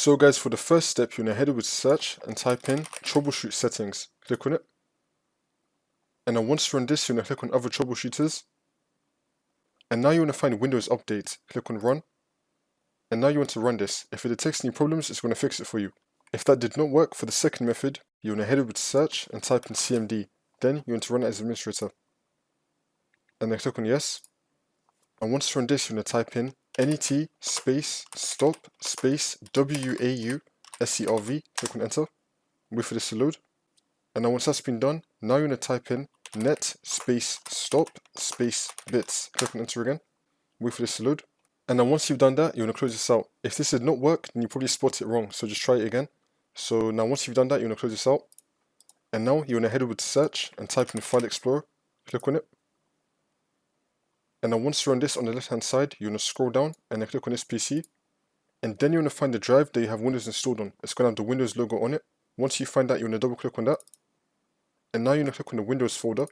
So guys, for the first step, you're going to head over to search and type in troubleshoot settings. Click on it. And then once you're on this, you're going to click on other troubleshooters. And now you want to find Windows Update. Click on run. And now you want to run this. If it detects any problems, it's going to fix it for you. If that did not work for the second method, you want to head over to search and type in CMD. Then you want to run it as administrator. And then click on yes. And once you're on this, you're going to type in NET space stop space WAU SERV. Click on enter. Wait for this to load. And then once that's been done, now you're going to type in net space stop space bits. Click on enter again. Wait for this to load. And then once you've done that, you're going to close this out. If this did not work, then you probably spot it wrong. So just try it again. So now once you've done that, you're going to close this out. And now you're going to head over to search and type in File Explorer. Click on it. And then once you're on this on the left hand side, you're going to scroll down and then click on this PC. And then you're going to find the drive that you have Windows installed on. It's going to have the Windows logo on it. Once you find that, you're going to double click on that. And now you're going to click on the Windows folder.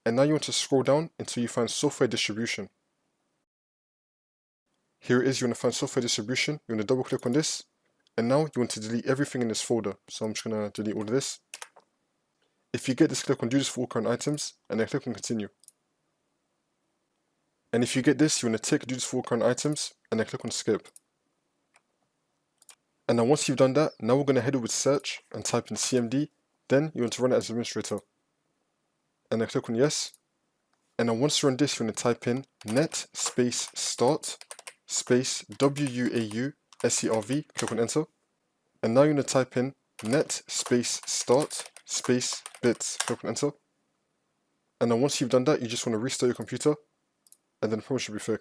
And now you want to scroll down until you find software distribution. Here it is, you're going to find software distribution. You're going to double click on this. And now you want to delete everything in this folder. So I'm just going to delete all of this. If you get this, click on do this for all current items. And then click on continue. And if you get this, you want to tick do this for all current items. And then click on skip. And then once you've done that, now we're going to head over to search and type in CMD. Then you want to run it as administrator. And then click on yes. And then once you're on this, you're going to type in net space start space WUAU SERV. Click on enter. And now you're going to type in net space start space bits. Click on enter. And then once you've done that, you just want to restart your computer. And then the problem should be fixed.